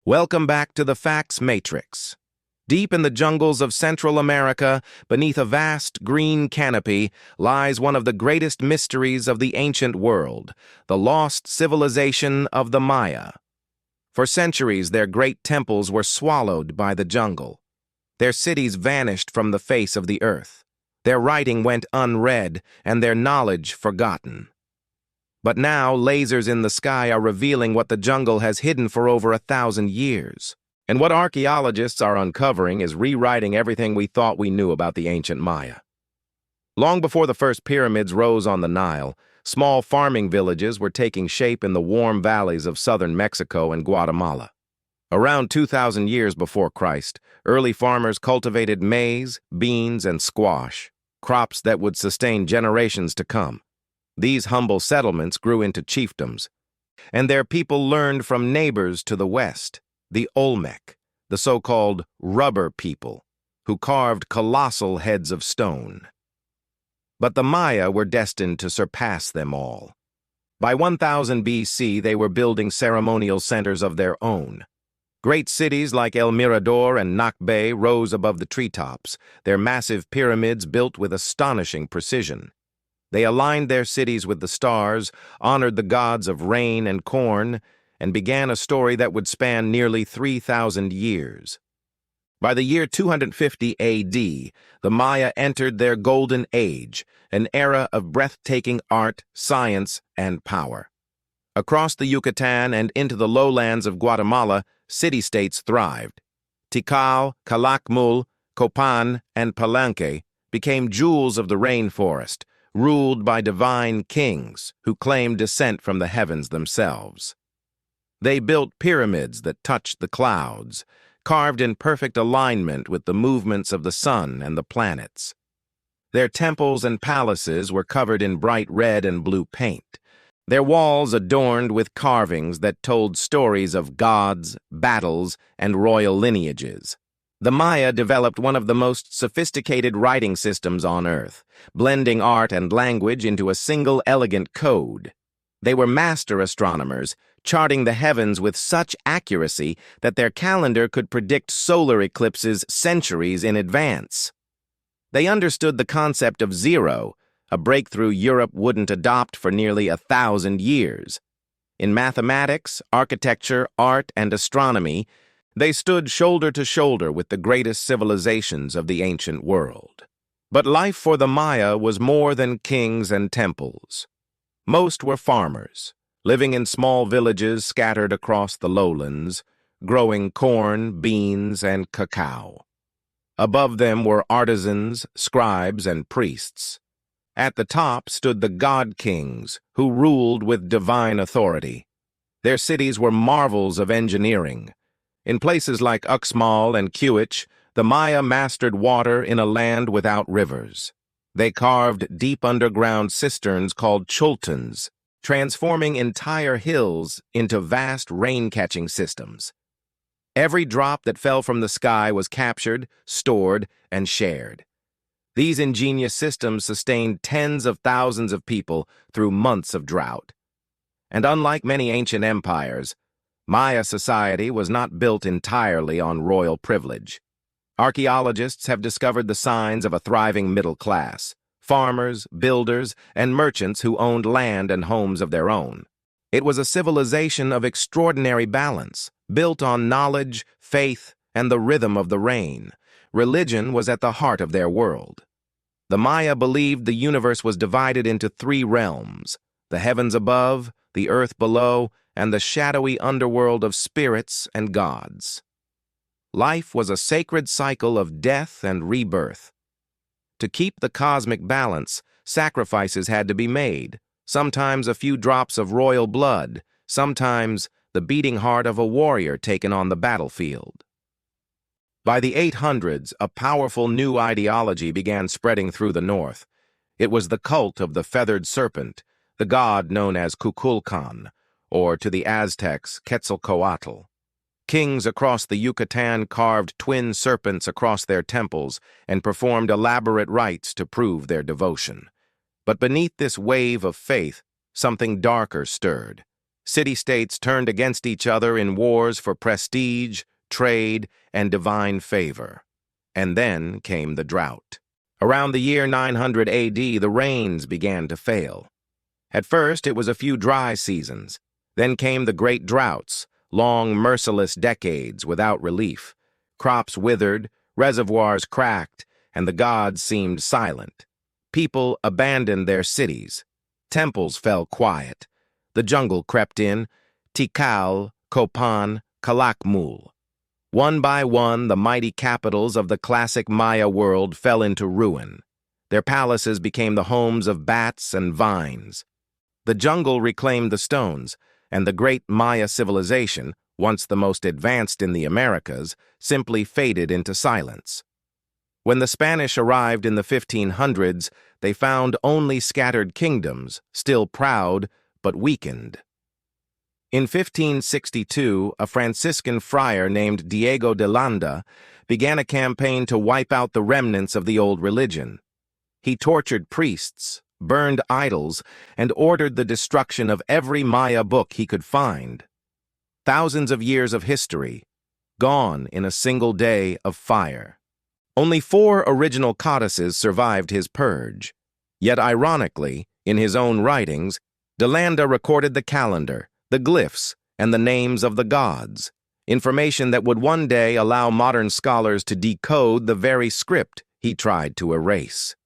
Welcome back to the Facts Matrix. Deep in the jungles of Central America, beneath a vast green canopy, lies one of the greatest mysteries of the ancient world, the lost civilization of the Maya. For centuries, their great temples were swallowed by the jungle. Their cities vanished from the face of the earth. Their writing went unread, and their knowledge forgotten. But now, lasers in the sky are revealing what the jungle has hidden for over 1,000 years. And what archaeologists are uncovering is rewriting everything we thought we knew about the ancient Maya. Long before the first pyramids rose on the Nile, small farming villages were taking shape in the warm valleys of southern Mexico and Guatemala. Around 2,000 years before Christ, early farmers cultivated maize, beans, and squash, crops that would sustain generations to come. These humble settlements grew into chiefdoms, and their people learned from neighbors to the west, the Olmec, the so-called rubber people, who carved colossal heads of stone. But the Maya were destined to surpass them all. By 1000 BC, they were building ceremonial centers of their own. Great cities like El Mirador and Nakbé rose above the treetops, their massive pyramids built with astonishing precision. They aligned their cities with the stars, honored the gods of rain and corn, and began a story that would span nearly 3,000 years. By the year 250 AD, the Maya entered their golden age, an era of breathtaking art, science, and power. Across the Yucatan and into the lowlands of Guatemala, city-states thrived. Tikal, Calakmul, Copán, and Palenque became jewels of the rainforest, ruled by divine kings who claimed descent from the heavens themselves. They built pyramids that touched the clouds, carved in perfect alignment with the movements of the sun and the planets. Their temples and palaces were covered in bright red and blue paint, their walls adorned with carvings that told stories of gods, battles, and royal lineages. The Maya developed one of the most sophisticated writing systems on Earth, blending art and language into a single elegant code. They were master astronomers, charting the heavens with such accuracy that their calendar could predict solar eclipses centuries in advance. They understood the concept of zero, a breakthrough Europe wouldn't adopt for nearly 1,000 years. In mathematics, architecture, art, and astronomy, they stood shoulder to shoulder with the greatest civilizations of the ancient world. But life for the Maya was more than kings and temples. Most were farmers, living in small villages scattered across the lowlands, growing corn, beans, and cacao. Above them were artisans, scribes, and priests. At the top stood the god kings, who ruled with divine authority. Their cities were marvels of engineering. In places like Uxmal and Kiuic, the Maya mastered water in a land without rivers. They carved deep underground cisterns called Chultuns, transforming entire hills into vast rain-catching systems. Every drop that fell from the sky was captured, stored, and shared. These ingenious systems sustained tens of thousands of people through months of drought. And unlike many ancient empires, Maya society was not built entirely on royal privilege. Archaeologists have discovered the signs of a thriving middle class, farmers, builders, and merchants who owned land and homes of their own. It was a civilization of extraordinary balance, built on knowledge, faith, and the rhythm of the rain. Religion was at the heart of their world. The Maya believed the universe was divided into 3 realms: the heavens above, the earth below, and the shadowy underworld of spirits and gods. Life was a sacred cycle of death and rebirth. To keep the cosmic balance, sacrifices had to be made, sometimes a few drops of royal blood, sometimes the beating heart of a warrior taken on the battlefield. By the 800s, a powerful new ideology began spreading through the north. It was the cult of the feathered serpent, the god known as Kukulkan, or to the Aztecs, Quetzalcoatl. Kings across the Yucatan carved twin serpents across their temples and performed elaborate rites to prove their devotion. But beneath this wave of faith, something darker stirred. City-states turned against each other in wars for prestige, trade, and divine favor. And then came the drought. Around the year 900 AD, the rains began to fail. At first, it was a few dry seasons. Then came the great droughts, long, merciless decades without relief. Crops withered, reservoirs cracked, and the gods seemed silent. People abandoned their cities. Temples fell quiet. The jungle crept in, Tikal, Copán, Calakmul. One by one, the mighty capitals of the classic Maya world fell into ruin. Their palaces became the homes of bats and vines. The jungle reclaimed the stones, and the great Maya civilization, once the most advanced in the Americas, simply faded into silence. When the Spanish arrived in the 1500s, they found only scattered kingdoms, still proud, but weakened. In 1562, a Franciscan friar named Diego de Landa began a campaign to wipe out the remnants of the old religion. He tortured priests, burned idols, and ordered the destruction of every Maya book he could find. Thousands of years of history, gone in a single day of fire. Only 4 original codices survived his purge. Yet ironically, in his own writings, de Landa recorded the calendar, the glyphs, and the names of the gods, information that would one day allow modern scholars to decode the very script he tried to erase.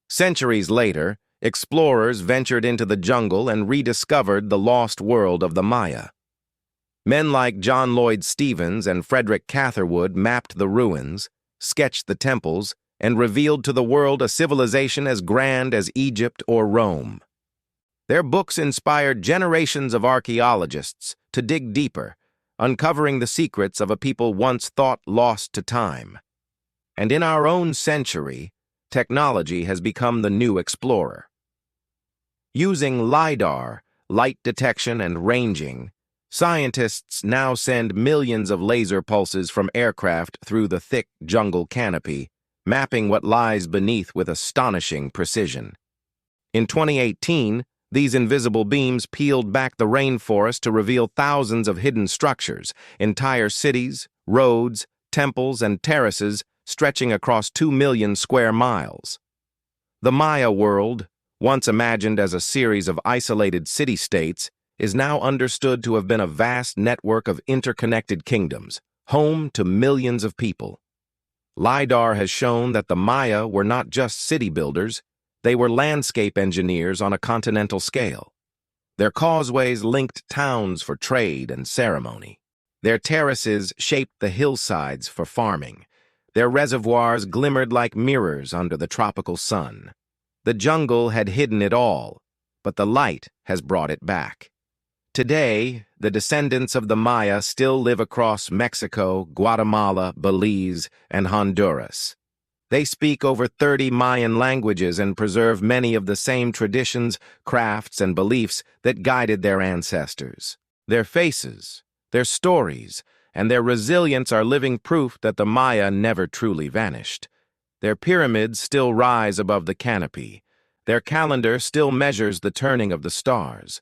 Centuries later, explorers ventured into the jungle and rediscovered the lost world of the Maya. Men like John Lloyd Stevens and Frederick Catherwood mapped the ruins, sketched the temples, and revealed to the world a civilization as grand as Egypt or Rome. Their books inspired generations of archaeologists to dig deeper, uncovering the secrets of a people once thought lost to time. And in our own century, technology has become the new explorer. Using LiDAR, light detection and ranging, scientists now send millions of laser pulses from aircraft through the thick jungle canopy, mapping what lies beneath with astonishing precision. In 2018, these invisible beams peeled back the rainforest to reveal thousands of hidden structures, entire cities, roads, temples, and terraces stretching across 2 million square miles. The Maya world, once imagined as a series of isolated city-states, is now understood to have been a vast network of interconnected kingdoms, home to millions of people. LiDAR has shown that the Maya were not just city builders, they were landscape engineers on a continental scale. Their causeways linked towns for trade and ceremony. Their terraces shaped the hillsides for farming. Their reservoirs glimmered like mirrors under the tropical sun. The jungle had hidden it all, but the light has brought it back. Today, the descendants of the Maya still live across Mexico, Guatemala, Belize, and Honduras. They speak over 30 Mayan languages and preserve many of the same traditions, crafts, and beliefs that guided their ancestors. Their faces, their stories, and their resilience are living proof that the Maya never truly vanished. Their pyramids still rise above the canopy. Their calendar still measures the turning of the stars.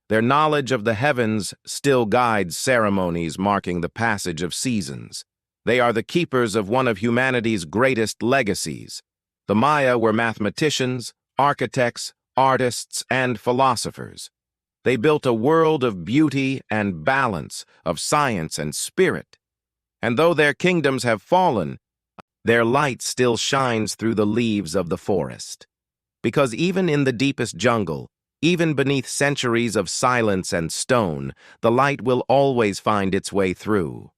Their knowledge of the heavens still guides ceremonies marking the passage of seasons. They are the keepers of one of humanity's greatest legacies. The Maya were mathematicians, architects, artists, and philosophers. They built a world of beauty and balance, of science and spirit. And though their kingdoms have fallen, their light still shines through the leaves of the forest. Because even in the deepest jungle, even beneath centuries of silence and stone, the light will always find its way through.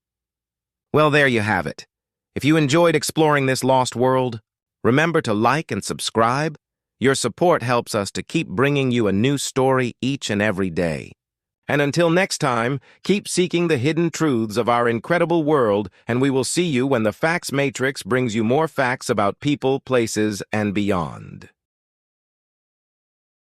Well, there you have it. If you enjoyed exploring this lost world, remember to like and subscribe. Your support helps us to keep bringing you a new story each and every day. And until next time, keep seeking the hidden truths of our incredible world, and we will see you when the Facts Matrix brings you more facts about people, places, and beyond.